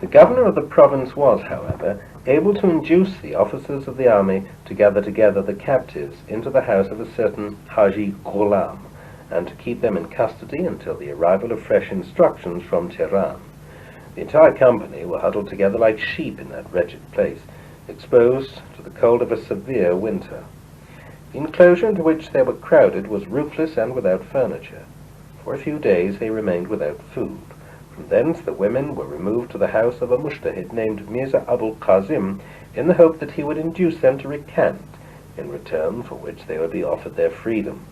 The governor of the province was, however, able to induce the officers of the army to gather together the captives into the house of a certain Haji Ghulam, and to keep them in custody until the arrival of fresh instructions from Tehran. The entire company were huddled together like sheep in that wretched place, exposed to the cold of a severe winter. The enclosure into which they were crowded was roofless and without furniture. For a few days they remained without food. From thence the women were removed to the house of a mujtahid named Mirza Abul Qasim, in the hope that he would induce them to recant, in return for which they would be offered their freedom.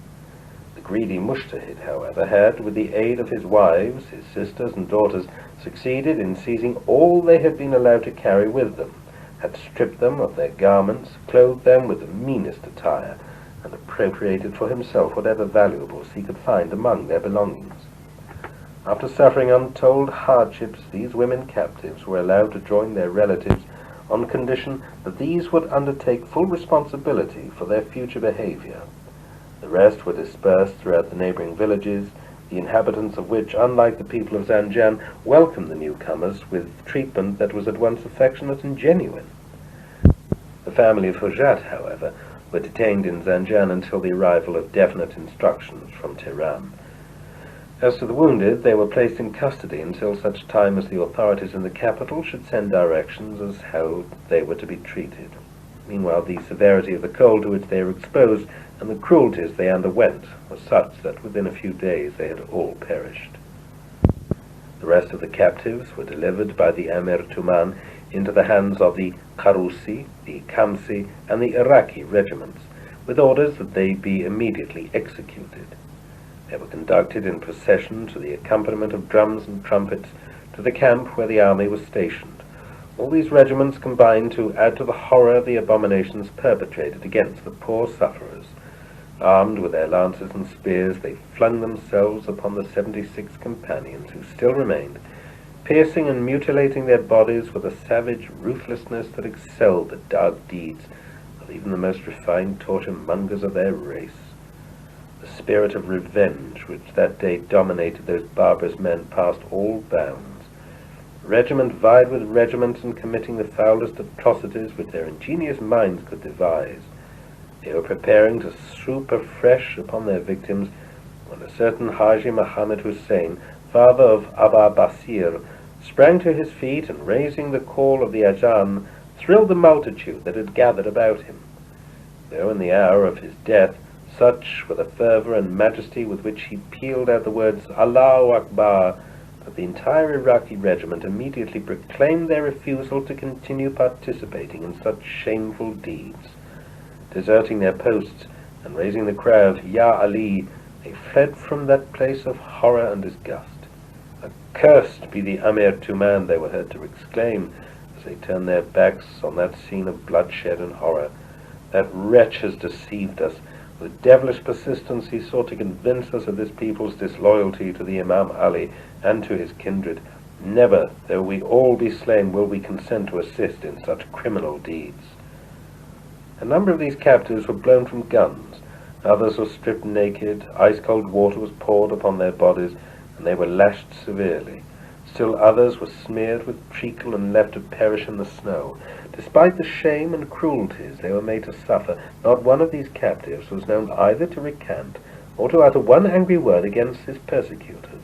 The greedy mujtahid, however, had, with the aid of his wives, his sisters and daughters, succeeded in seizing all they had been allowed to carry with them, had stripped them of their garments, clothed them with the meanest attire, and appropriated for himself whatever valuables he could find among their belongings. After suffering untold hardships, these women captives were allowed to join their relatives on condition that these would undertake full responsibility for their future behavior. The rest were dispersed throughout the neighboring villages, the inhabitants of which, unlike the people of Zanjan, welcomed the newcomers with treatment that was at once affectionate and genuine. The family of Hujat, however, were detained in Zanjan until the arrival of definite instructions from Tehran. As to the wounded, they were placed in custody until such time as the authorities in the capital should send directions as how they were to be treated. Meanwhile, the severity of the cold to which they were exposed and the cruelties they underwent were such that within a few days they had all perished. The rest of the captives were delivered by the Amir Tuman into the hands of the Qarusi, the Kamsi, and the Iraqi regiments, with orders that they be immediately executed. They were conducted in procession to the accompaniment of drums and trumpets to the camp where the army was stationed. All these regiments combined to add to the horror of the abominations perpetrated against the poor sufferers. Armed with their lances and spears, they flung themselves upon the 76 companions who still remained, piercing and mutilating their bodies with a savage ruthlessness that excelled the dark deeds of even the most refined torture-mongers of their race. The spirit of revenge which that day dominated those barbarous men passed all bounds. Regiment vied with regiment in committing the foulest atrocities which their ingenious minds could devise. They were preparing to swoop afresh upon their victims when a certain Haji Muhammad Hussein, father of Abba Basir, sprang to his feet and, raising the call of the Ajan, thrilled the multitude that had gathered about him. Though in the hour of his death, such were the fervour and majesty with which he pealed out the words Allahu Akbar, that the entire Iraqi regiment immediately proclaimed their refusal to continue participating in such shameful deeds. Deserting their posts and raising the cry of Ya Ali, they fled from that place of horror and disgust. Accursed be the Amir Tuman, they were heard to exclaim as they turned their backs on that scene of bloodshed and horror. That wretch has deceived us. With devilish persistence he sought to convince us of this people's disloyalty to the Imam Ali and to his kindred. Never, though we all be slain, will we consent to assist in such criminal deeds. A number of these captives were blown from guns. Others were stripped naked. Ice-cold water was poured upon their bodies, and they were lashed severely. Still others were smeared with treacle and left to perish in the snow. Despite the shame and cruelties they were made to suffer, not one of these captives was known either to recant or to utter one angry word against his persecutors.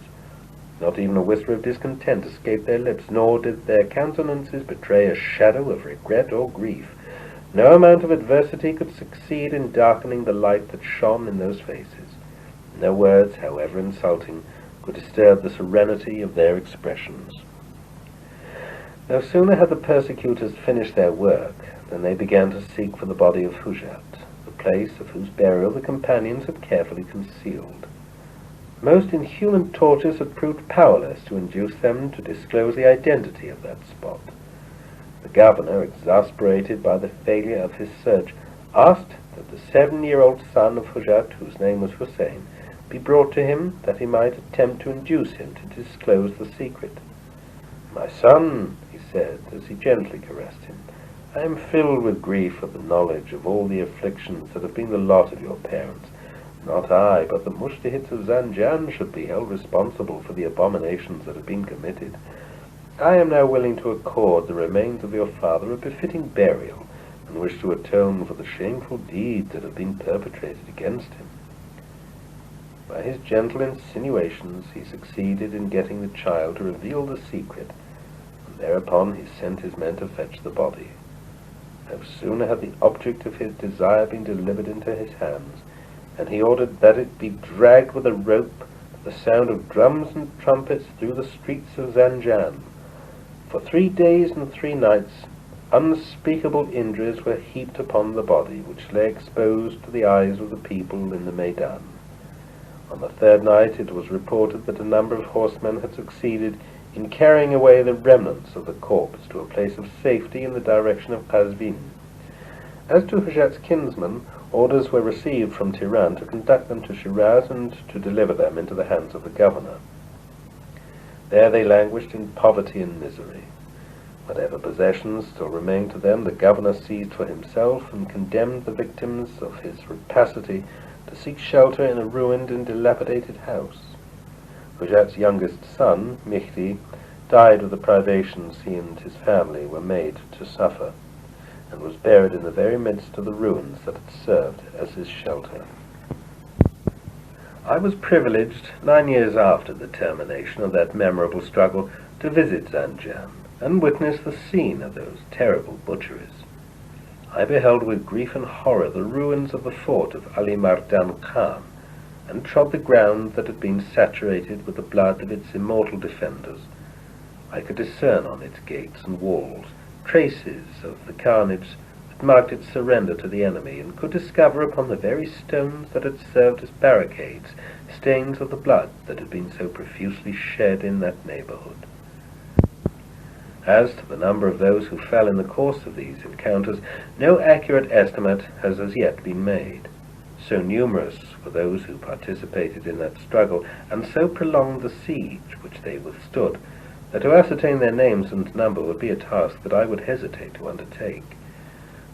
Not even a whisper of discontent escaped their lips, nor did their countenances betray a shadow of regret or grief. No amount of adversity could succeed in darkening the light that shone in those faces. No words, however insulting, could disturb the serenity of their expressions. No sooner had the persecutors finished their work than they began to seek for the body of Hujat, the place of whose burial the companions had carefully concealed. Most inhuman tortures had proved powerless to induce them to disclose the identity of that spot. The governor, exasperated by the failure of his search, asked that the 7-year-old son of Hujat, whose name was Hussein, be brought to him, that he might attempt to induce him to disclose the secret. "My son," he said, as he gently caressed him, "I am filled with grief at the knowledge of all the afflictions that have been the lot of your parents. Not I, but the mujtahids of Zanjan should be held responsible for the abominations that have been committed. I am now willing to accord the remains of your father a befitting burial, and wish to atone for the shameful deeds that have been perpetrated against him." By his gentle insinuations he succeeded in getting the child to reveal the secret, and thereupon he sent his men to fetch the body. No sooner had the object of his desire been delivered into his hands, and he ordered that it be dragged with a rope to the sound of drums and trumpets through the streets of Zanjan. For 3 days and 3 nights unspeakable injuries were heaped upon the body, which lay exposed to the eyes of the people in the Maidan. On the 3rd night it was reported that a number of horsemen had succeeded in carrying away the remnants of the corpse to a place of safety in the direction of Qazvin. As to Hujat's kinsmen, orders were received from Tehran to conduct them to Shiraz and to deliver them into the hands of the governor. There they languished in poverty and misery. Whatever possessions still remained to them the governor seized for himself, and condemned the victims of his rapacity to seek shelter in a ruined and dilapidated house. Hujat's youngest son, Mihdi, died of the privations he and his family were made to suffer, and was buried in the very midst of the ruins that had served as his shelter. I was privileged, 9 years after the termination of that memorable struggle, to visit Zanjan, and witness the scene of those terrible butcheries. I beheld with grief and horror the ruins of the fort of Ali Mardan Khan, and trod the ground that had been saturated with the blood of its immortal defenders. I could discern on its gates and walls traces of the carnage that marked its surrender to the enemy, and could discover upon the very stones that had served as barricades stains of the blood that had been so profusely shed in that neighborhood. As to the number of those who fell in the course of these encounters, no accurate estimate has as yet been made. So numerous were those who participated in that struggle, and so prolonged the siege which they withstood, that to ascertain their names and number would be a task that I would hesitate to undertake.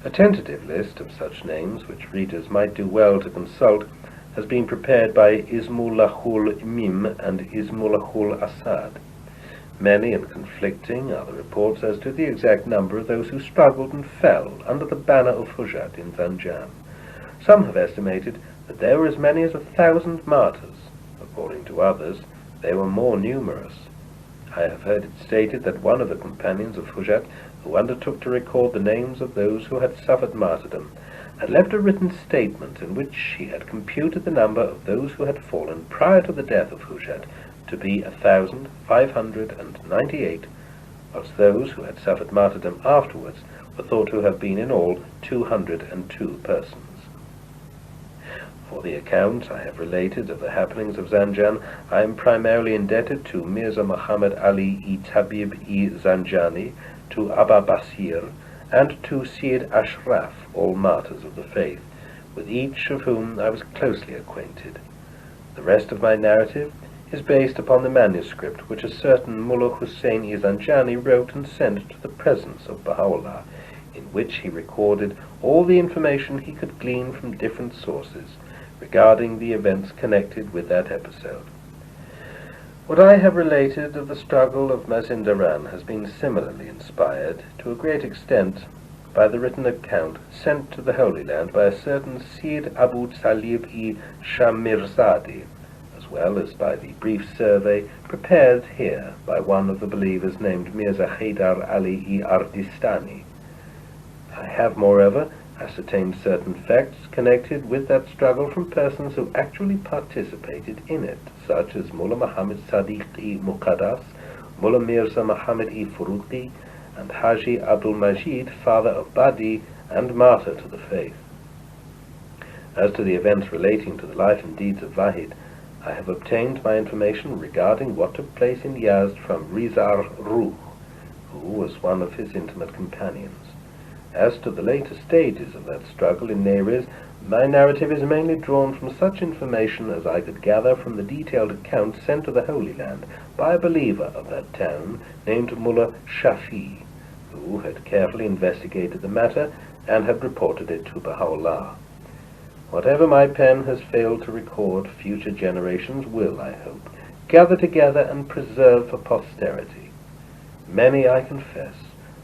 A tentative list of such names, which readers might do well to consult, has been prepared by Ismullahul Mim and Ismullahul Asad. Many and conflicting are the reports as to the exact number of those who struggled and fell under the banner of Hujat in Zanjan. Some have estimated that there were as many as 1,000 martyrs. According to others, they were more numerous. I have heard it stated that one of the companions of Hujat, who undertook to record the names of those who had suffered martyrdom, had left a written statement in which he had computed the number of those who had fallen prior to the death of Hujat to be 1,598, whilst those who had suffered martyrdom afterwards were thought to have been in all 202 persons. For the account I have related of the happenings of Zanjan, I am primarily indebted to Mirza Muhammad Ali Tabib-i Zanjani, to Abba Basir, and to Syed Ashraf, all martyrs of the faith, with each of whom I was closely acquainted. The rest of my narrative is based upon the manuscript which a certain Mullah Hussein-i Zanjani wrote and sent to the presence of Baha'u'llah, in which he recorded all the information he could glean from different sources regarding the events connected with that episode. What I have related of the struggle of Mazindaran has been similarly inspired, to a great extent, by the written account sent to the Holy Land by a certain Syed Abu Talib-i Shamirzadi, as well as by the brief survey prepared here by one of the believers named Mirza Haydar Ali-i Ardistani. I have, moreover, ascertained certain facts connected with that struggle from persons who actually participated in it, such as Mullah Muhammad Sadiq-i Muqaddas, Mullah Mirza Muhammad-i Furuqi, and Haji Abdul Majid, father of Badi and martyr to the faith. As to the events relating to the life and deeds of Wahid, I have obtained my information regarding what took place in Yazd from Rizar Ruh, who was one of his intimate companions. As to the later stages of that struggle in Neriz, my narrative is mainly drawn from such information as I could gather from the detailed account sent to the Holy Land by a believer of that town named Mullah Shafi, who had carefully investigated the matter and had reported it to Baha'u'llah. Whatever my pen has failed to record, future generations will, I hope, gather together and preserve for posterity. Many, I confess,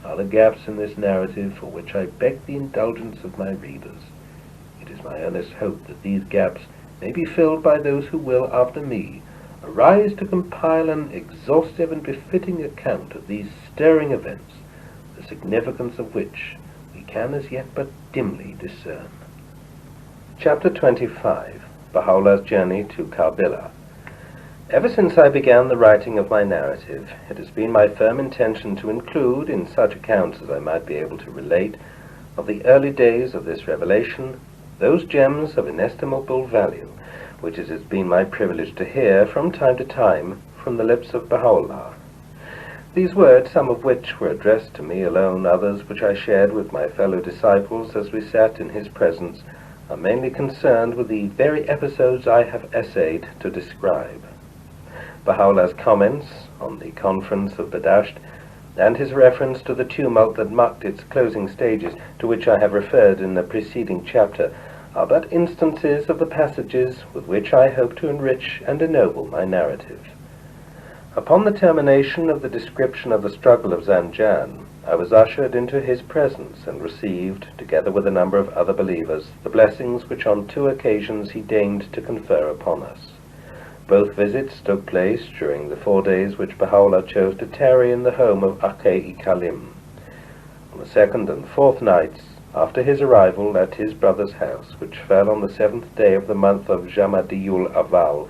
are the gaps in this narrative for which I beg the indulgence of my readers. It is my earnest hope that these gaps may be filled by those who will, after me, arise to compile an exhaustive and befitting account of these stirring events, the significance of which we can as yet but dimly discern. Chapter 25. Baha'u'llah's Journey to Karbala. Ever since I began the writing of my narrative, it has been my firm intention to include, in such accounts as I might be able to relate, of the early days of this revelation, those gems of inestimable value, which it has been my privilege to hear from time to time from the lips of Baha'u'llah. These words, some of which were addressed to me alone, others which I shared with my fellow disciples as we sat in his presence, are mainly concerned with the very episodes I have essayed to describe. Baha'u'llah's comments on the conference of Badasht, and his reference to the tumult that marked its closing stages, to which I have referred in the preceding chapter, are but instances of the passages with which I hope to enrich and ennoble my narrative. Upon the termination of the description of the struggle of Zanjan, I was ushered into his presence and received, together with a number of other believers, the blessings which on 2 occasions he deigned to confer upon us. Both visits took place during the 4 days which Baha'u'llah chose to tarry in the home of Akhe-i-Kalim. On the 2nd and 4th nights, after his arrival at his brother's house, which fell on the 7th day of the month of Jamadiyul Awal,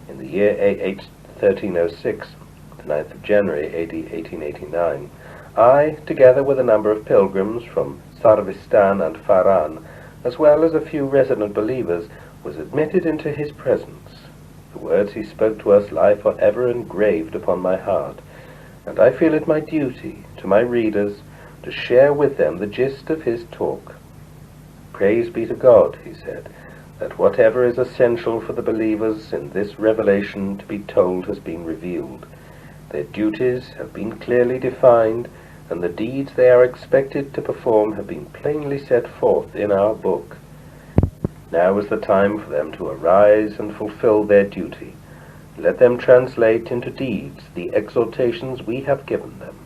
in the year A.H. 1306, the 9th of January, A.D. 1889, I, together with a number of pilgrims from Sarvistan and Faran, as well as a few resident believers, was admitted into his presence. The words he spoke to us lie forever engraved upon my heart, and I feel it my duty to my readers to share with them the gist of his talk. Praise be to God, he said, that whatever is essential for the believers in this revelation to be told has been revealed. Their duties have been clearly defined, and the deeds they are expected to perform have been plainly set forth in our book. Now is the time for them to arise and fulfill their duty. Let them translate into deeds the exhortations we have given them.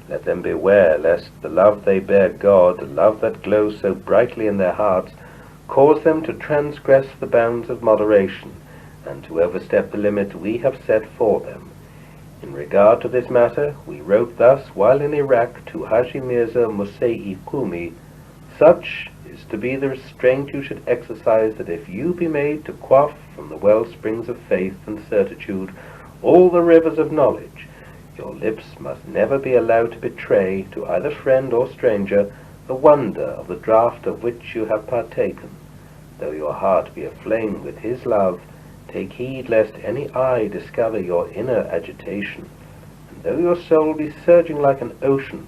Let them beware lest the love they bear God, the love that glows so brightly in their hearts, cause them to transgress the bounds of moderation, and to overstep the limit we have set for them. In regard to this matter, we wrote thus while in Iraq to Haji Mirza Musei Kumi, "Such is to be the restraint you should exercise, that if you be made to quaff from the well springs of faith and certitude all the rivers of knowledge, your lips must never be allowed to betray to either friend or stranger the wonder of the draught of which you have partaken. Though your heart be aflame with his love, take heed lest any eye discover your inner agitation, and though your soul be surging like an ocean,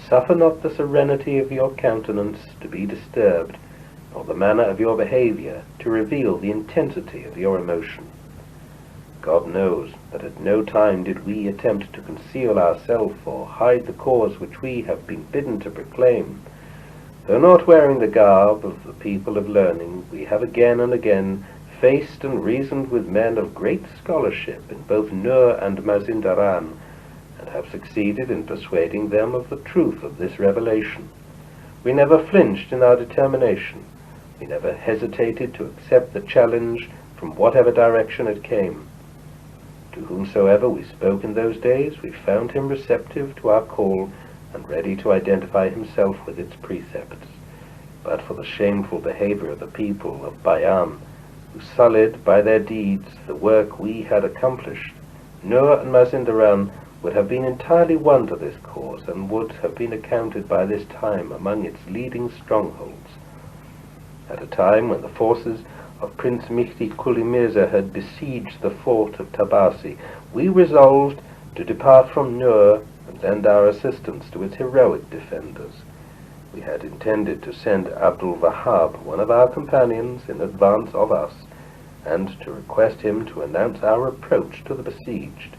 suffer not the serenity of your countenance to be disturbed, nor the manner of your behavior to reveal the intensity of your emotion. God knows that at no time did we attempt to conceal ourselves or hide the cause which we have been bidden to proclaim. Though not wearing the garb of the people of learning, we have again and again faced and reasoned with men of great scholarship in both Nur and Mazindaran, and have succeeded in persuading them of the truth of this revelation. We never flinched in our determination. We never hesitated to accept the challenge from whatever direction it came. To whomsoever we spoke in those days, we found him receptive to our call and ready to identify himself with its precepts. But for the shameful behavior of the people of Bayan, who sullied by their deeds the work we had accomplished, Nur and Mazindaran would have been entirely won to this cause, and would have been accounted by this time among its leading strongholds. At a time when the forces of Prince Mihdi Kuli Mirza had besieged the fort of Tabasi, we resolved to depart from Nur and lend our assistance to its heroic defenders. We had intended to send Abdul Wahab, one of our companions, in advance of us, and to request him to announce our approach to the besieged.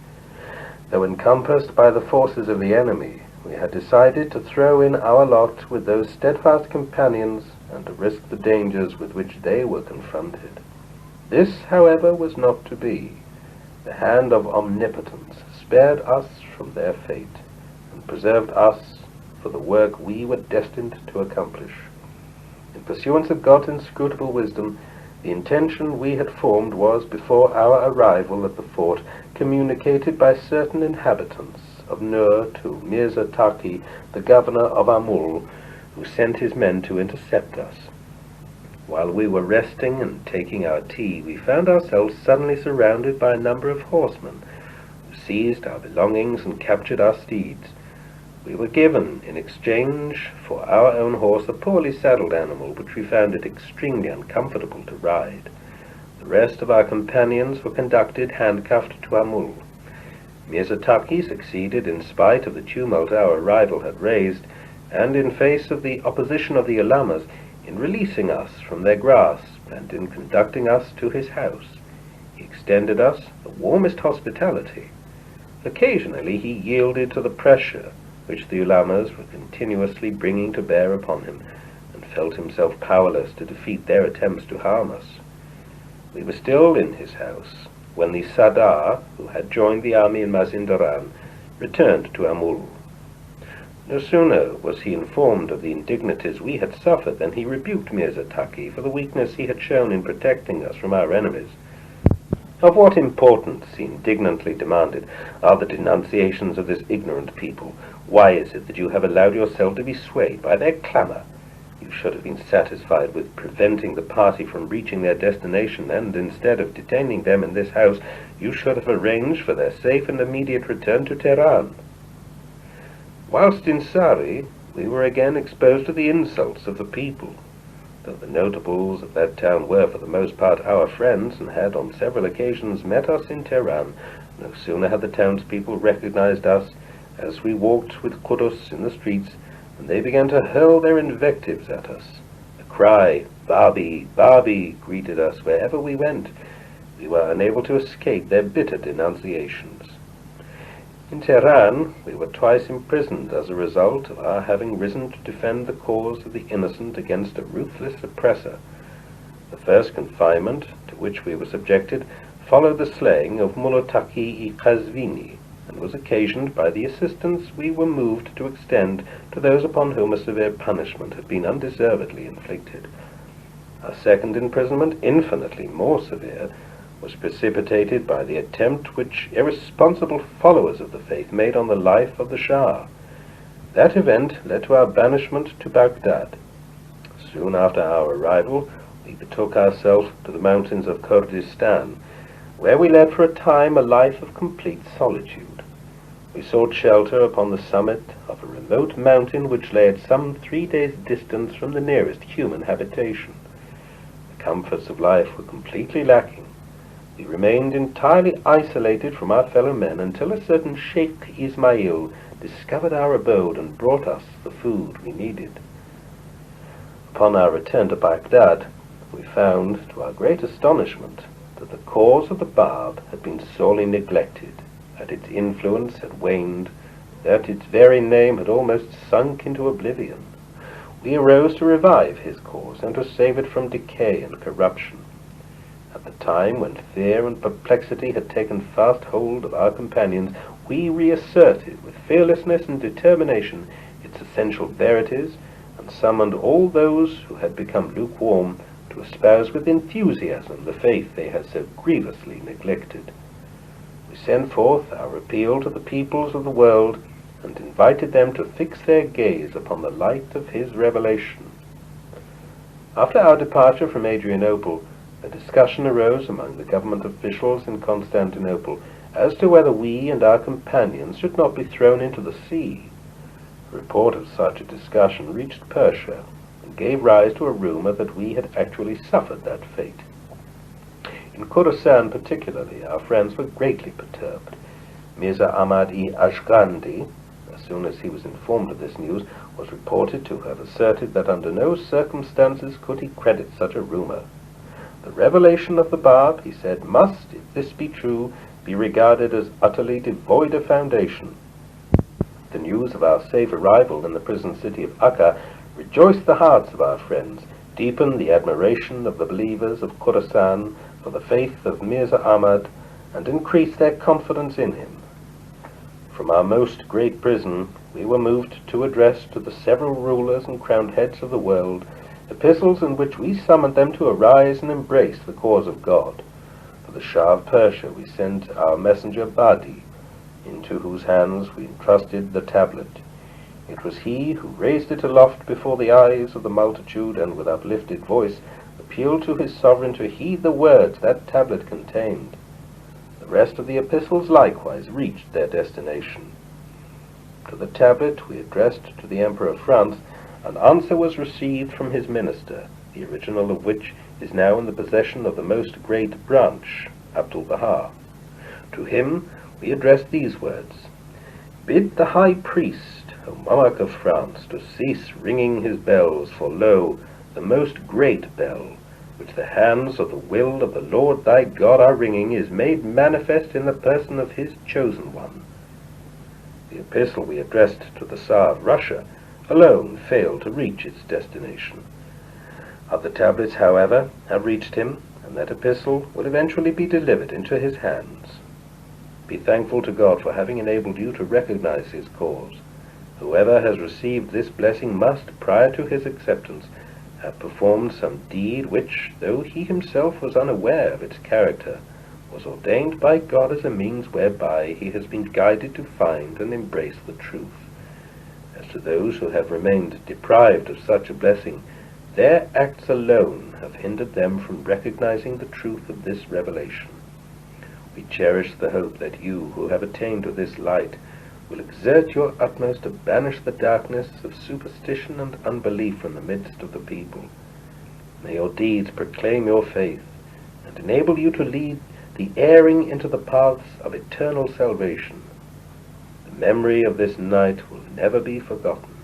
Though encompassed by the forces of the enemy, we had decided to throw in our lot with those steadfast companions and to risk the dangers with which they were confronted. This, however, was not to be. The hand of omnipotence spared us from their fate, and preserved us for the work we were destined to accomplish. In pursuance of God's inscrutable wisdom, the intention we had formed was, before our arrival at the fort, communicated by certain inhabitants of Nur to Mirza Taqi, the governor of Amul, who sent his men to intercept us. While we were resting and taking our tea, we found ourselves suddenly surrounded by a number of horsemen, who seized our belongings and captured our steeds. We were given, in exchange for our own horse, a poorly saddled animal, which we found it extremely uncomfortable to ride. The rest of our companions were conducted handcuffed to Amul. Mirza Taqi succeeded, in spite of the tumult our arrival had raised, and in face of the opposition of the ulamas, in releasing us from their grasp and in conducting us to his house. He extended us the warmest hospitality. Occasionally he yielded to the pressure which the ulamas were continuously bringing to bear upon him, and felt himself powerless to defeat their attempts to harm us. We were still in his house when the Sadar, who had joined the army in Mazindaran, returned to Amul. No sooner was he informed of the indignities we had suffered than he rebuked Mirza Taqi for the weakness he had shown in protecting us from our enemies. Of what importance, he indignantly demanded, are the denunciations of this ignorant people? Why is it that you have allowed yourself to be swayed by their clamour? You should have been satisfied with preventing the party from reaching their destination, and instead of detaining them in this house, you should have arranged for their safe and immediate return to Tehran. Whilst in Sari, we were again exposed to the insults of the people. Though the notables of that town were for the most part our friends, and had on several occasions met us in Tehran, no sooner had the townspeople recognized us as we walked with Qudus in the streets, and they began to hurl their invectives at us. The cry, "Babi, Babi," greeted us wherever we went. We were unable to escape their bitter denunciations. In Tehran, we were twice imprisoned as a result of our having risen to defend the cause of the innocent against a ruthless oppressor. The first confinement to which we were subjected followed the slaying of Mullah Taqi-i Qazvini, and was occasioned by the assistance we were moved to extend to those upon whom a severe punishment had been undeservedly inflicted. Our second imprisonment, infinitely more severe, was precipitated by the attempt which irresponsible followers of the faith made on the life of the Shah. That event led to our banishment to Baghdad. Soon after our arrival, we betook ourselves to the mountains of Kurdistan, where we led for a time a life of complete solitude. We sought shelter upon the summit of a remote mountain which lay at some 3 days' distance from the nearest human habitation. The comforts of life were completely lacking. We remained entirely isolated from our fellow men until a certain Sheikh Ismail discovered our abode and brought us the food we needed. Upon our return to Baghdad, we found, to our great astonishment, that the cause of the Bab had been sorely neglected, that its influence had waned, that its very name had almost sunk into oblivion. We arose to revive his cause and to save it from decay and corruption. At the time when fear and perplexity had taken fast hold of our companions, we reasserted with fearlessness and determination its essential verities, and summoned all those who had become lukewarm to espouse with enthusiasm the faith they had so grievously neglected. We sent forth our appeal to the peoples of the world, and invited them to fix their gaze upon the light of his revelation. After our departure from Adrianople, a discussion arose among the government officials in Constantinople as to whether we and our companions should not be thrown into the sea. A report of such a discussion reached Persia, and gave rise to a rumor that we had actually suffered that fate. In Khorasan particularly, our friends were greatly perturbed. Mirza Ahmad-i Ashgandi, as soon as he was informed of this news, was reported to have asserted that under no circumstances could he credit such a rumor. The revelation of the Bab, he said, must, if this be true, be regarded as utterly devoid of foundation. The news of our safe arrival in the prison city of Akka rejoiced the hearts of our friends, deepened the admiration of the believers of Khorasan for the faith of Mirza Ahmad, and increased their confidence in him. From our most great prison, we were moved to address to the several rulers and crowned heads of the world epistles in which we summoned them to arise and embrace the cause of God. For the Shah of Persia we sent our messenger Badi, into whose hands we entrusted the tablet. It was he who raised it aloft before the eyes of the multitude, and with uplifted voice appealed to his sovereign to heed the words that tablet contained. The rest of the epistles likewise reached their destination. To the tablet we addressed to the Emperor of France, an answer was received from his minister, the original of which is now in the possession of the most great branch, Abdul-Baha. To him we addressed these words: "Bid the high priest, O monarch of France, to cease ringing his bells, for lo, the most great bell, which the hands of the will of the Lord thy God are ringing, is made manifest in the person of his chosen one." The epistle we addressed to the Tsar of Russia alone failed to reach its destination. Other tablets, however, have reached him, and that epistle will eventually be delivered into his hands. Be thankful to God for having enabled you to recognize his cause. Whoever has received this blessing must, prior to his acceptance, have performed some deed which, though he himself was unaware of its character, was ordained by God as a means whereby he has been guided to find and embrace the truth. As to those who have remained deprived of such a blessing, their acts alone have hindered them from recognizing the truth of this revelation. We cherish the hope that you, who have attained to this light, will exert your utmost to banish the darkness of superstition and unbelief from the midst of the people. May your deeds proclaim your faith, and enable you to lead the erring into the paths of eternal salvation. The memory of this night will never be forgotten.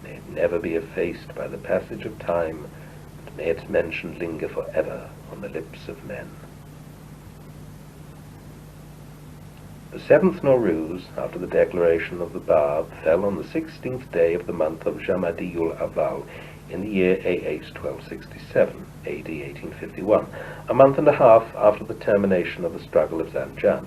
May it never be effaced by the passage of time, and may its mention linger forever on the lips of men. The seventh Nowruz, after the declaration of the Bab, fell on the 16th day of the month of Jamadiyul Aval, in the year AH 1267, AD 1851, a month and a half after the termination of the struggle of Zanjan.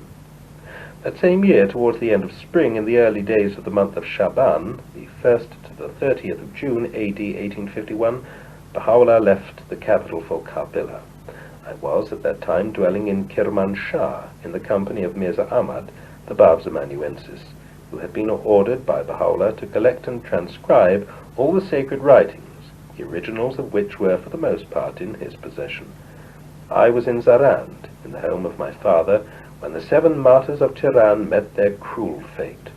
That same year, towards the end of spring, in the early days of the month of Shaban, the 1st to the 30th of June, AD 1851, Baha'u'llah left the capital for Karbala. I was at that time dwelling in Kermanshah, in the company of Mirza Ahmad, the Bab's amanuensis, who had been ordered by Baha'u'llah to collect and transcribe all the sacred writings, the originals of which were for the most part in his possession. I was in Zarand, in the home of my father, when the 7 martyrs of Tehran met their cruel fate.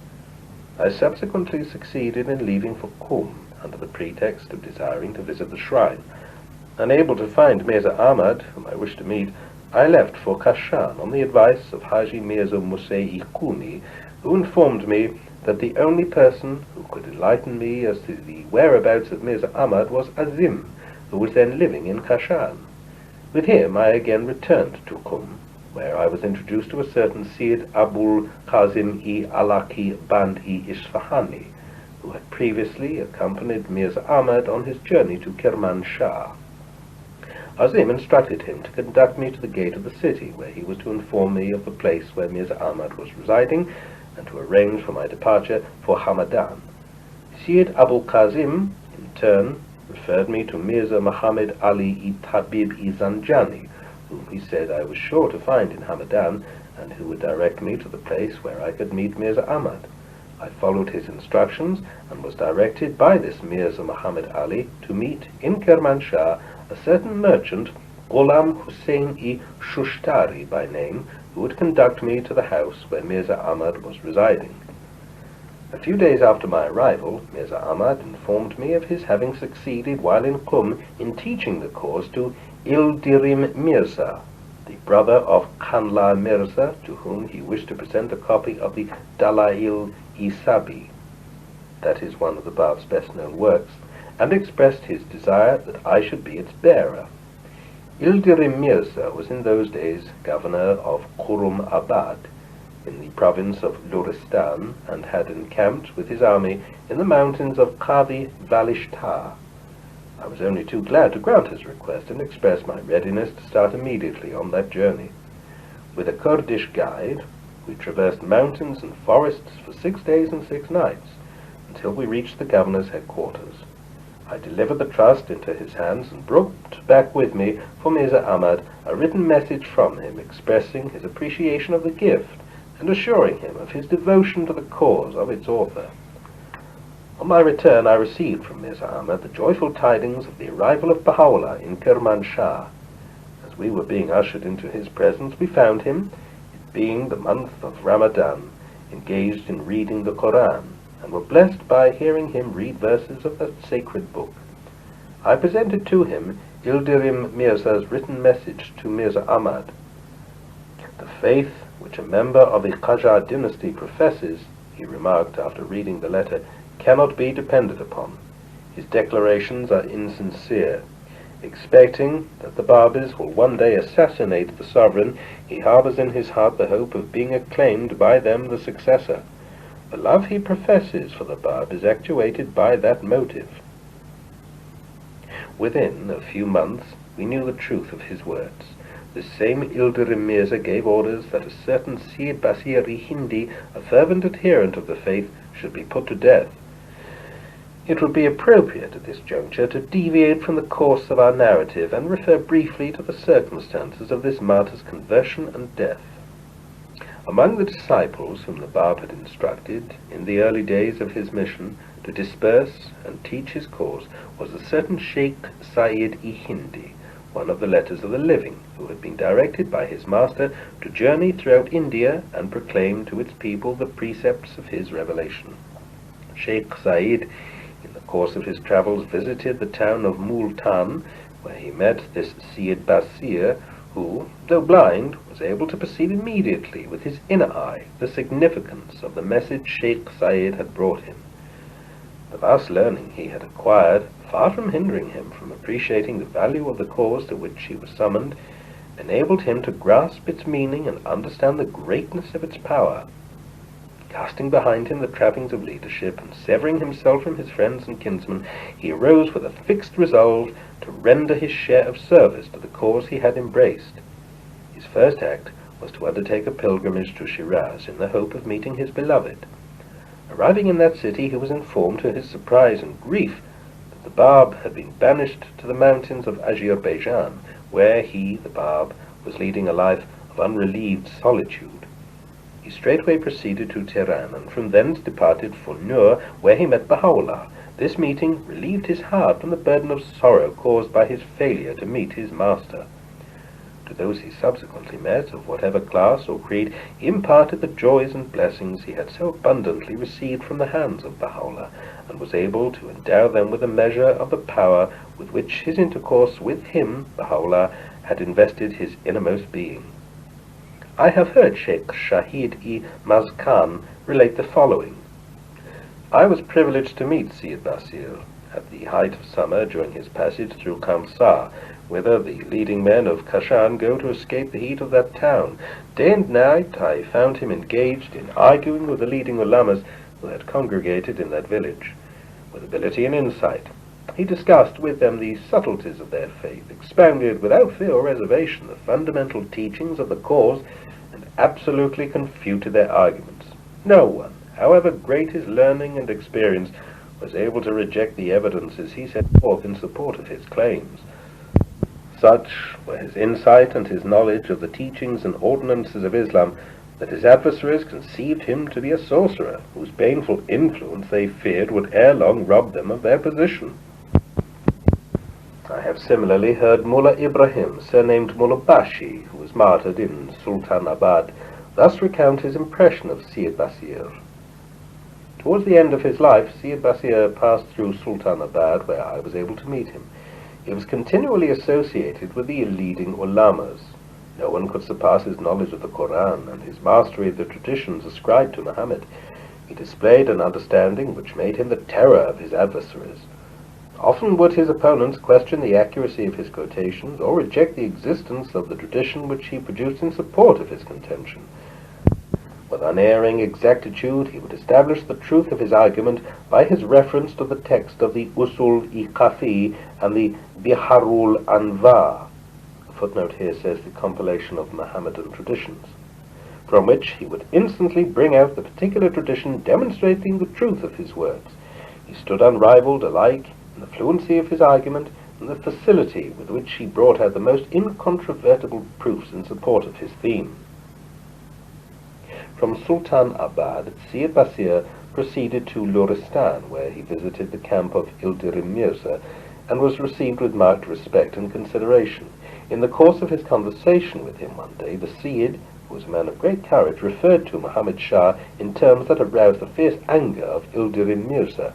I subsequently succeeded in leaving for Qum, under the pretext of desiring to visit the shrine. Unable to find Mirza Ahmad, whom I wished to meet, I left for Kashan on the advice of Haji Mirza Musei Kuni, who informed me that the only person who could enlighten me as to the whereabouts of Mirza Ahmad was Azim, who was then living in Kashan. With him I again returned to Qum, where I was introduced to a certain Sayyid Abul Qasim-i Alaki Band-i Isfahani, who had previously accompanied Mirza Ahmad on his journey to Kermanshah. Azim instructed him to conduct me to the gate of the city, where he was to inform me of the place where Mirza Ahmad was residing, and to arrange for my departure for Hamadan. Sayyid Abul Qasim, in turn, referred me to Mirza Muhammad Ali Tabib-i Zanjani, whom he said I was sure to find in Hamadan, and who would direct me to the place where I could meet Mirza Ahmad. I followed his instructions, and was directed by this Mirza Muhammad Ali to meet in Kermanshah a certain merchant, Ghulam Hussein-i Shushtari by name, who would conduct me to the house where Mirza Ahmad was residing. A few days after my arrival, Mirza Ahmad informed me of his having succeeded while in Qum in teaching the cause to Ildirim Mirza, the brother of Khanla Mirza, to whom he wished to present a copy of the Dalail-i-Sabi, that is one of the Bab's best-known works, and expressed his desire that I should be its bearer. Ildirim Mirza was in those days governor of Qurum Abad, in the province of Luristan, and had encamped with his army in the mountains of Qadi Valishtar. I was only too glad to grant his request and express my readiness to start immediately on that journey. With a Kurdish guide, we traversed mountains and forests for 6 days and 6 nights, until we reached the governor's headquarters. I delivered the trust into his hands and brought back with me for Mirza Ahmad a written message from him expressing his appreciation of the gift and assuring him of his devotion to the cause of its author. On my return I received from Mirza Ahmad the joyful tidings of the arrival of Baha'u'llah in Kermanshah. As we were being ushered into his presence, we found him, it being the month of Ramadan, engaged in reading the Quran, and were blessed by hearing him read verses of that sacred book. I presented to him Ildirim Mirza's written message to Mirza Ahmad. The faith which a member of the Qajar dynasty professes, he remarked after reading the letter, cannot be depended upon. His declarations are insincere. Expecting that the Babis will one day assassinate the sovereign, he harbors in his heart the hope of being acclaimed by them the successor. The love he professes for the Bab is actuated by that motive. Within a few months we knew the truth of his words. This same Ildirim Mirza gave orders that a certain Syed Basir-i Hindi, a fervent adherent of the faith, should be put to death. It would be appropriate at this juncture to deviate from the course of our narrative and refer briefly to the circumstances of this martyr's conversion and death. Among the disciples whom the Bab had instructed, in the early days of his mission, to disperse and teach his cause, was a certain Sheikh Sayyid-i Hindi, one of the letters of the living, who had been directed by his master to journey throughout India and proclaim to its people the precepts of his revelation. Sheikh Sayyid, in the course of his travels, visited the town of Multan, where he met this Syed Basir, who, though blind, was able to perceive immediately with his inner eye the significance of the message Sheikh Sayyid had brought him. The vast learning he had acquired, far from hindering him from appreciating the value of the cause to which he was summoned, enabled him to grasp its meaning and understand the greatness of its power. Casting behind him the trappings of leadership, and severing himself from his friends and kinsmen, he arose with a fixed resolve to render his share of service to the cause he had embraced. His first act was to undertake a pilgrimage to Shiraz in the hope of meeting his beloved. Arriving in that city, he was informed, to his surprise and grief, that the Bab had been banished to the mountains of Azerbaijan, where he, the Bab, was leading a life of unrelieved solitude. He straightway proceeded to Tehran, and from thence departed for Nur, where he met Baha'u'llah. This meeting relieved his heart from the burden of sorrow caused by his failure to meet his master. To those he subsequently met, of whatever class or creed, he imparted the joys and blessings he had so abundantly received from the hands of Baha'u'llah, and was able to endow them with a measure of the power with which his intercourse with him, Baha'u'llah, had invested his innermost being. I have heard Sheikh Shahid-i Mazkan relate the following. I was privileged to meet Syed Basir at the height of summer during his passage through Kamsar, whither the leading men of Kashan go to escape the heat of that town. Day and night I found him engaged in arguing with the leading ulamas who had congregated in that village. With ability and insight, he discussed with them the subtleties of their faith, expounded without fear or reservation the fundamental teachings of the cause, and absolutely confuted their arguments. No one, however great his learning and experience, was able to reject the evidences he set forth in support of his claims. Such were his insight and his knowledge of the teachings and ordinances of Islam, that his adversaries conceived him to be a sorcerer, whose baneful influence they feared would ere long rob them of their position. I have similarly heard Mullah Ibrahim, surnamed Mullah Bashi, who was martyred in Sultanabad, thus recount his impression of Syed Basir. Towards the end of his life, Syed Basir passed through Sultanabad, where I was able to meet him. He was continually associated with the leading ulamas. No one could surpass his knowledge of the Quran and his mastery of the traditions ascribed to Muhammad. He displayed an understanding which made him the terror of his adversaries. Often would his opponents question the accuracy of his quotations, or reject the existence of the tradition which he produced in support of his contention. With unerring exactitude, he would establish the truth of his argument by his reference to the text of the Usul-i Kafi and the Biharul Anvar. The footnote here says the compilation of Mohammedan traditions, from which he would instantly bring out the particular tradition demonstrating the truth of his words. He stood unrivaled alike in the fluency of his argument and the facility with which he brought out the most incontrovertible proofs in support of his theme. From Sultan Abad, Syed Basir proceeded to Luristan, where he visited the camp of Ildirim Mirza, and was received with marked respect and consideration. In the course of his conversation with him one day, the Syed, who was a man of great courage, referred to Muhammad Shah in terms that aroused the fierce anger of Ildirim Mirza.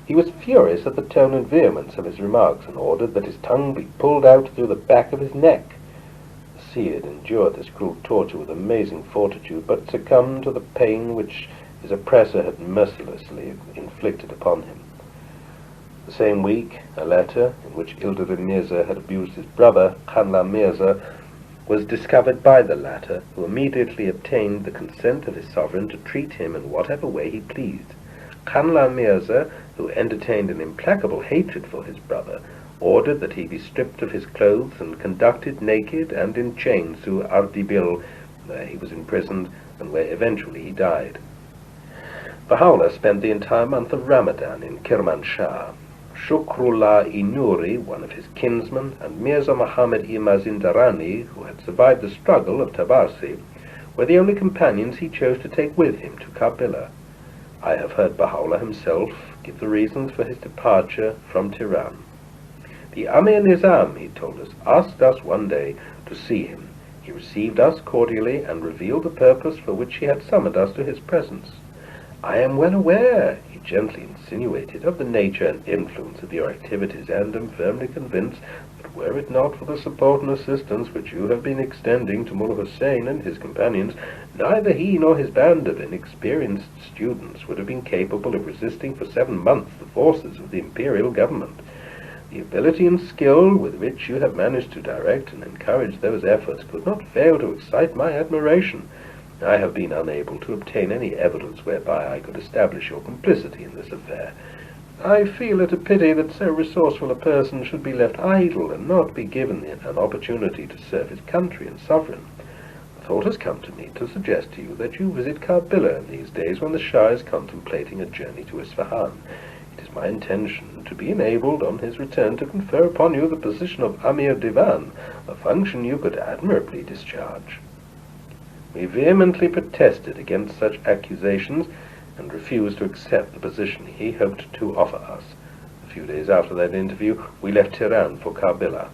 He was furious at the tone and vehemence of his remarks, and ordered that his tongue be pulled out through the back of his neck. The Syed endured this cruel torture with amazing fortitude, but succumbed to the pain which his oppressor had mercilessly inflicted upon him. The same week, a letter in which Ildirim Mirza had abused his brother, Khanla Mirza, was discovered by the latter, who immediately obtained the consent of his sovereign to treat him in whatever way he pleased. Khanla Mirza, who entertained an implacable hatred for his brother, ordered that he be stripped of his clothes and conducted naked and in chains to Ardibil, where he was imprisoned and where eventually he died. Baha'u'llah spent the entire month of Ramadan in Kermanshah. Shukrullah Inuri, one of his kinsmen, and Mirza Muhammad Mazindarani, who had survived the struggle of Tabarsi, were the only companions he chose to take with him to Karbala. I have heard Baha'u'llah himself give the reasons for his departure from Tehran. The Amir Nizam, he told us, asked us one day to see him. He received us cordially and revealed the purpose for which he had summoned us to his presence. I am well aware, he gently insinuated, of the nature and influence of your activities, and am firmly convinced that were it not for the support and assistance which you have been extending to Mullah Hussein and his companions, neither he nor his band of inexperienced students would have been capable of resisting for 7 months the forces of the imperial government. The ability and skill with which you have managed to direct and encourage those efforts could not fail to excite my admiration. I have been unable to obtain any evidence whereby I could establish your complicity in this affair. I feel it a pity that so resourceful a person should be left idle and not be given an opportunity to serve his country and sovereign. The thought has come to me to suggest to you that you visit Karbala in these days when the Shah is contemplating a journey to Isfahan. It is my intention to be enabled on his return to confer upon you the position of Amir Divan, a function you could admirably discharge. We vehemently protested against such accusations and refused to accept the position he hoped to offer us. A few days after that interview, we left Tehran for Karbala.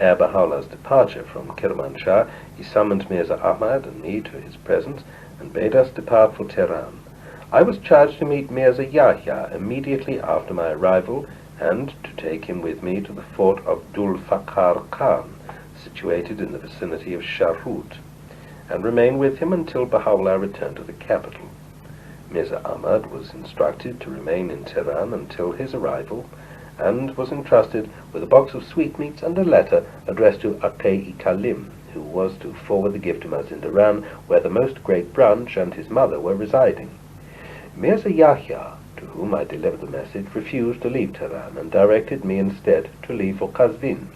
Ere Baha'u'llah's departure from Kermanshah, he summoned Mirza Ahmad and me to his presence and bade us depart for Tehran. I was charged to meet Mirza Yahya immediately after my arrival and to take him with me to the fort of Dul Fakhar Khan, situated in the vicinity of Sharhut, and remain with him until Baha'u'llah returned to the capital. Mirza Ahmad was instructed to remain in Tehran until his arrival, and was entrusted with a box of sweetmeats and a letter addressed to Aqai Kalim, who was to forward the gift to Mazindaran, where the Most Great Branch and his mother were residing. Mirza Yahya, to whom I delivered the message, refused to leave Tehran, and directed me instead to leave for Qazvin.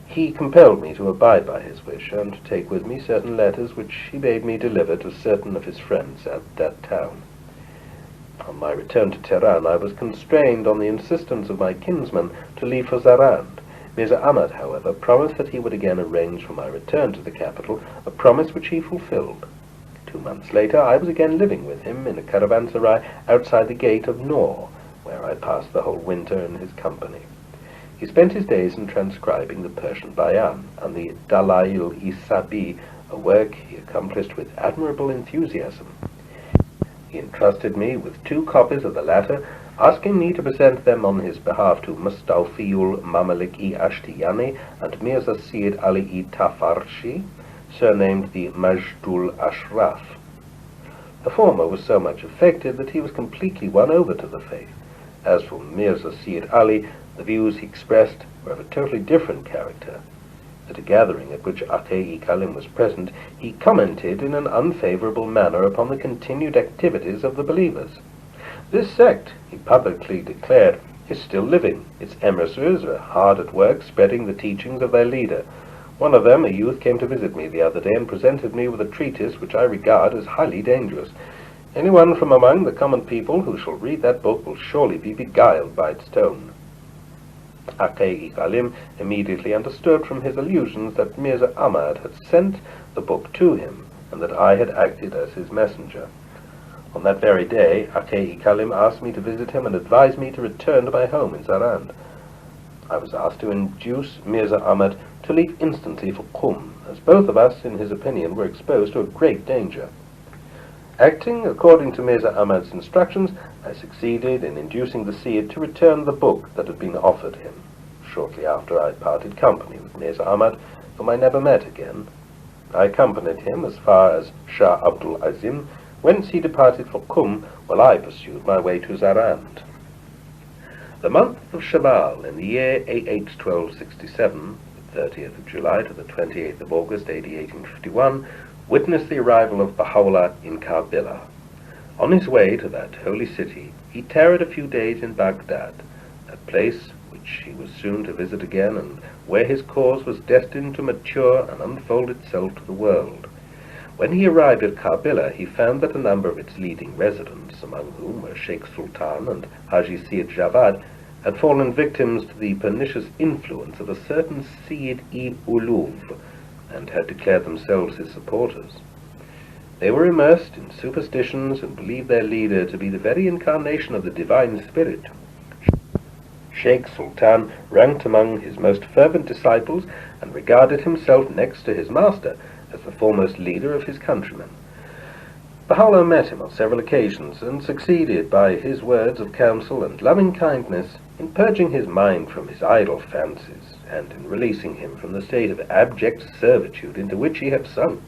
He compelled me to abide by his wish, and to take with me certain letters which he bade me deliver to certain of his friends at that town. On my return to Tehran, I was constrained, on the insistence of my kinsman, to leave for Zarand. Mirza Ahmad, however, promised that he would again arrange for my return to the capital, a promise which he fulfilled. 2 months later, I was again living with him in a caravanserai outside the gate of Nor, where I passed the whole winter in his company. He spent his days in transcribing the Persian Bayan and the Dalail-i-Sabi, a work he accomplished with admirable enthusiasm. He entrusted me with 2 copies of the latter, asking me to present them on his behalf to Mustawfiul Mamalik-i Ashtiyani and Mirza Syed Ali-i Tafarshi, surnamed the Majdul Ashraf. The former was so much affected that he was completely won over to the faith. As for Mirza Syed Ali, the views he expressed were of a totally different character. At a gathering at which Aqai Kalim was present, he commented in an unfavorable manner upon the continued activities of the believers. This sect, he publicly declared, is still living. Its emissaries are hard at work spreading the teachings of their leader. One of them, a youth, came to visit me the other day and presented me with a treatise which I regard as highly dangerous. Anyone from among the common people who shall read that book will surely be beguiled by its tone. Aqay-i-Kalim immediately understood from his allusions that Mirza Ahmad had sent the book to him, and that I had acted as his messenger. On that very day, Aqay-i-Kalim asked me to visit him and advised me to return to my home in Zarand. I was asked to induce Mirza Ahmad to leave instantly for Qum, as both of us, in his opinion, were exposed to a great danger. Acting according to Mirza Ahmad's instructions, I succeeded in inducing the Seyyid to return the book that had been offered him. Shortly after, I parted company with Mirza Ahmad, whom I never met again. I accompanied him as far as Shah Abdul Azim, whence he departed for Qum, while I pursued my way to Zarand. The month of Shawwal in the year A.H. 1267, the 30th of July to the 28th of August, AD 1851, witnessed the arrival of Baha'u'llah in Karbala. On his way to that holy city, he tarried a few days in Baghdad, that place which he was soon to visit again, and where his cause was destined to mature and unfold itself to the world. When he arrived at Karbala, he found that a number of its leading residents, among whom were Sheikh Sultan and Haji Sayyid Javad, had fallen victims to the pernicious influence of a certain Sayyid-i-Uluv, and had declared themselves his supporters. They were immersed in superstitions and believed their leader to be the very incarnation of the divine spirit. Sheikh Sultan ranked among his most fervent disciples and regarded himself next to his master as the foremost leader of his countrymen. Baha'u'llah met him on several occasions and succeeded by his words of counsel and loving kindness in purging his mind from his idle fancies, and in releasing him from the state of abject servitude into which he had sunk.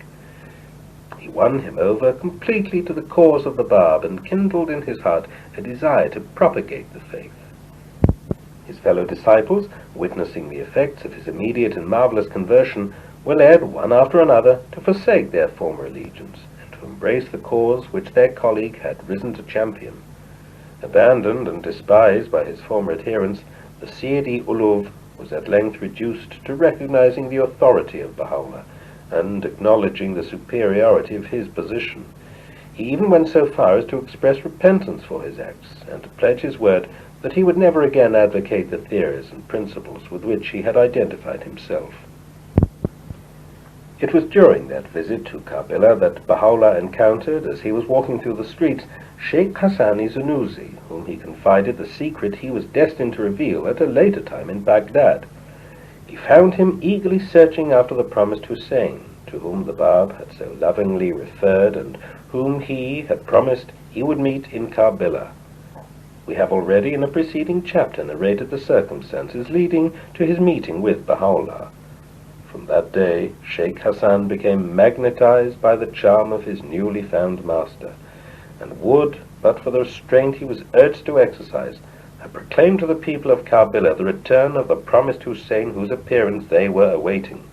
He won him over completely to the cause of the Bab, and kindled in his heart a desire to propagate the faith. His fellow disciples, witnessing the effects of his immediate and marvelous conversion, were led, one after another, to forsake their former allegiance, and to embrace the cause which their colleague had risen to champion. Abandoned and despised by his former adherents, the Sayyid-i-Uluv was at length reduced to recognizing the authority of Baha'u'llah, and acknowledging the superiority of his position. He even went so far as to express repentance for his acts, and to pledge his word that he would never again advocate the theories and principles with which he had identified himself. It was during that visit to Karbala that Baha'u'llah encountered, as he was walking through the streets, Sheikh Hassan-i Zunuzi, whom he confided the secret he was destined to reveal at a later time in Baghdad. He found him eagerly searching after the promised Hussein, to whom the Bab had so lovingly referred, and whom he had promised he would meet in Karbala. We have already in a preceding chapter narrated the circumstances leading to his meeting with Baha'u'llah. From that day, Sheikh Hassan became magnetized by the charm of his newly found master, and would, but for the restraint he was urged to exercise, have proclaimed to the people of Karbala the return of the promised Hussein, whose appearance they were awaiting.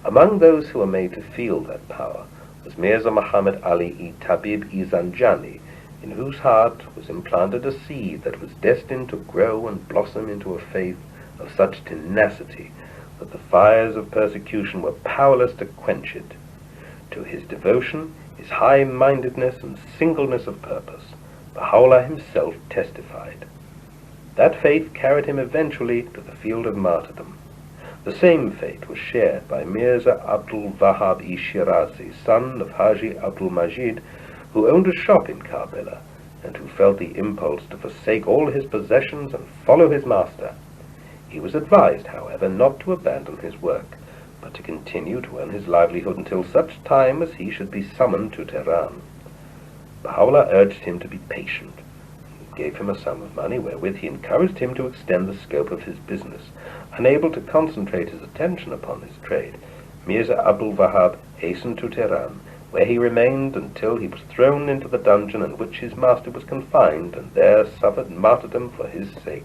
Among those who were made to feel that power was Mirza Muhammad Ali-i-Tabib-i Zanjani, in whose heart was implanted a seed that was destined to grow and blossom into a faith of such tenacity that the fires of persecution were powerless to quench it. To his devotion, his high-mindedness and singleness of purpose, Baha'u'llah himself testified. That faith carried him eventually to the field of martyrdom. The same fate was shared by Mirza Abdul Wahab-i Shirazi, son of Haji Abdul Majid, who owned a shop in Karbala, and who felt the impulse to forsake all his possessions and follow his master. He was advised, however, not to abandon his work, but to continue to earn his livelihood until such time as he should be summoned to Tehran. Baha'u'llah urged him to be patient, and gave him a sum of money wherewith he encouraged him to extend the scope of his business. Unable to concentrate his attention upon his trade, Mirza Abdul Wahab hastened to Tehran, where he remained until he was thrown into the dungeon in which his master was confined, and there suffered martyrdom for his sake.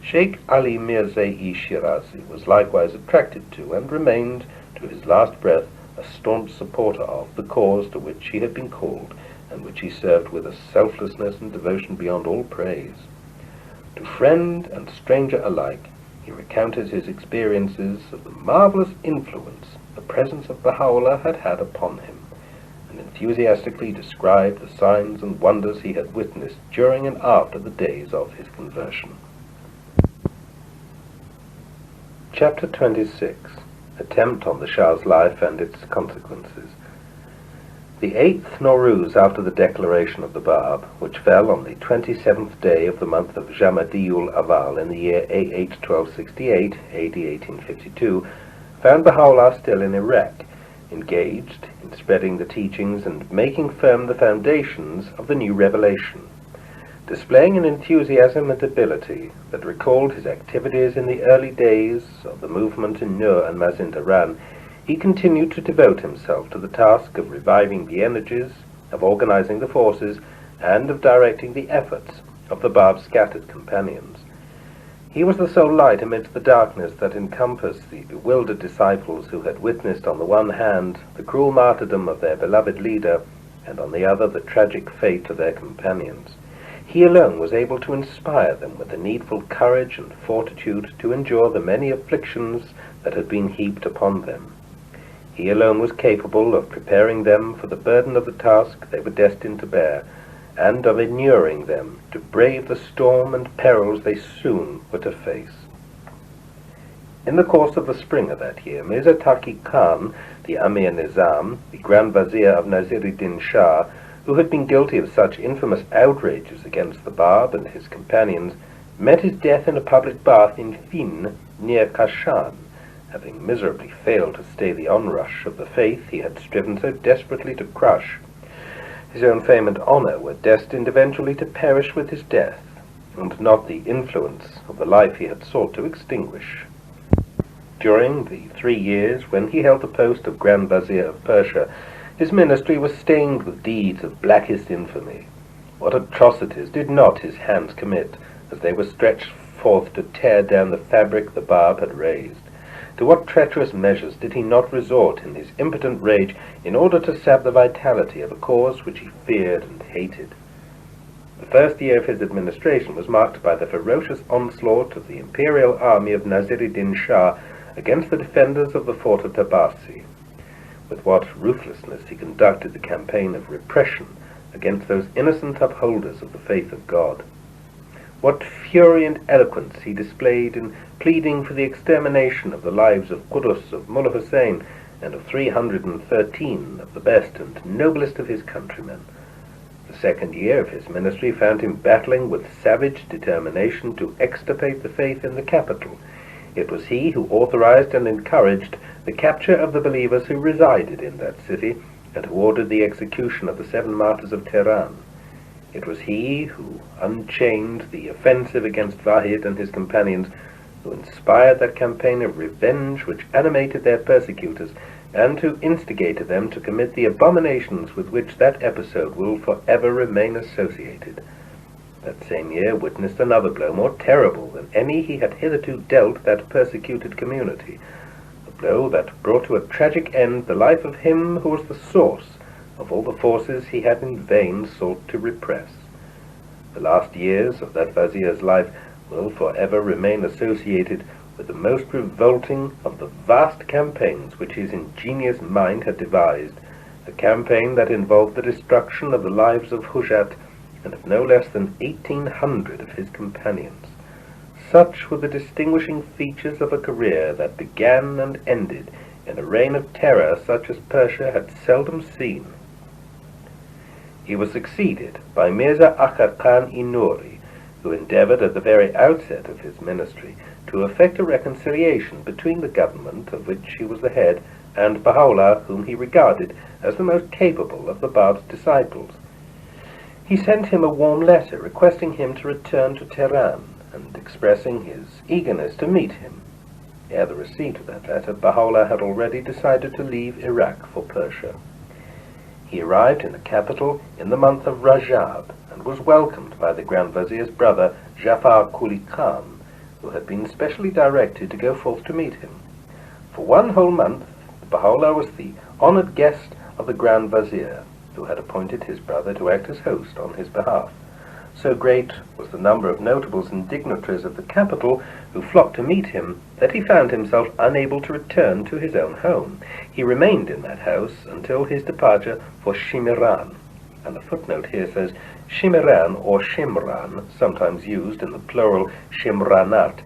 Sheikh Ali Mirza-i Shirazi was likewise attracted to, and remained to his last breath, a staunch supporter of the cause to which he had been called, and which he served with a selflessness and devotion beyond all praise. To friend and stranger alike, he recounted his experiences of the marvelous influence the presence of Baha'u'llah had had upon him, and in enthusiastically described the signs and wonders he had witnessed during and after the days of his conversion. Chapter 26. Attempt on the Shah's life and its consequences. The 8th Nowruz after the declaration of the Bab, which fell on the 27th day of the month of Jamadiul Aval in the year A.H. 1268, A.D. 1852, found Baha'u'llah still in Iraq, engaged in spreading the teachings and making firm the foundations of the new revelation. Displaying an enthusiasm and ability that recalled his activities in the early days of the movement in Nur and Mazindaran, he continued to devote himself to the task of reviving the energies, of organizing the forces, and of directing the efforts of the Bab's scattered companions. He was the sole light amidst the darkness that encompassed the bewildered disciples who had witnessed on the one hand the cruel martyrdom of their beloved leader, and on the other the tragic fate of their companions. He alone was able to inspire them with the needful courage and fortitude to endure the many afflictions that had been heaped upon them. He alone was capable of preparing them for the burden of the task they were destined to bear, and of inuring them to brave the storm and perils they soon were to face. In the course of the spring of that year, Mirza Taqi Khan, the Amir Nizam, the Grand Vizier of Naziruddin Shah, who had been guilty of such infamous outrages against the Bab and his companions, met his death in a public bath in Fin, near Kashan, having miserably failed to stay the onrush of the faith he had striven so desperately to crush. His own fame and honor were destined eventually to perish with his death, and not the influence of the life he had sought to extinguish. During the 3 years when he held the post of Grand Vizier of Persia, his ministry was stained with deeds of blackest infamy. What atrocities did not his hands commit, as they were stretched forth to tear down the fabric the Bab had raised? To what treacherous measures did he not resort in his impotent rage in order to sap the vitality of a cause which he feared and hated? The first year of his administration was marked by the ferocious onslaught of the imperial army of Naziruddin Shah against the defenders of the fort of Tabasi. With what ruthlessness he conducted the campaign of repression against those innocent upholders of the faith of God. What fury and eloquence he displayed in pleading for the extermination of the lives of Qudus, of Mullah Hussein, and of 313 of the best and noblest of his countrymen. The second year of his ministry found him battling with savage determination to extirpate the faith in the capital. It was he who authorized and encouraged the capture of the believers who resided in that city, and who ordered the execution of the 7 martyrs of Tehran. It was he who unchained the offensive against Wahid and his companions, who inspired that campaign of revenge which animated their persecutors, and who instigated them to commit the abominations with which that episode will forever remain associated. That same year witnessed another blow more terrible than any he had hitherto dealt that persecuted community, a blow that brought to a tragic end the life of him who was the source of all the forces he had in vain sought to repress. The last years of that Vazir's life will forever remain associated with the most revolting of the vast campaigns which his ingenious mind had devised, a campaign that involved the destruction of the lives of Hujat and of no less than 1,800 of his companions. Such were the distinguishing features of a career that began and ended in a reign of terror such as Persia had seldom seen. He was succeeded by Mirza Akhar Khan-i-Nuri, who endeavored at the very outset of his ministry to effect a reconciliation between the government of which he was the head and Baha'u'llah, whom he regarded as the most capable of the Bab's disciples. He sent him a warm letter requesting him to return to Tehran and expressing his eagerness to meet him. Ere the receipt of that letter, Baha'u'llah had already decided to leave Iraq for Persia. He arrived in the capital in the month of Rajab, and was welcomed by the Grand Vizier's brother, Jafar Quli Khan, who had been specially directed to go forth to meet him. For 1 whole month, Baha'u'llah was the honored guest of the Grand Vizier, who had appointed his brother to act as host on his behalf. So great was the number of notables and dignitaries of the capital who flocked to meet him that he found himself unable to return to his own home. He remained in that house until his departure for Shimiran. And the footnote here says, Shimiran or Shimran, sometimes used in the plural Shimranat,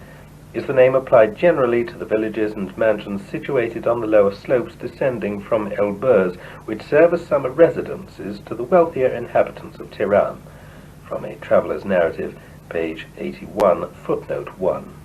is the name applied generally to the villages and mansions situated on the lower slopes descending from Elburz, which serve as summer residences to the wealthier inhabitants of Tehran. From a Traveller's Narrative, page 81, footnote 1.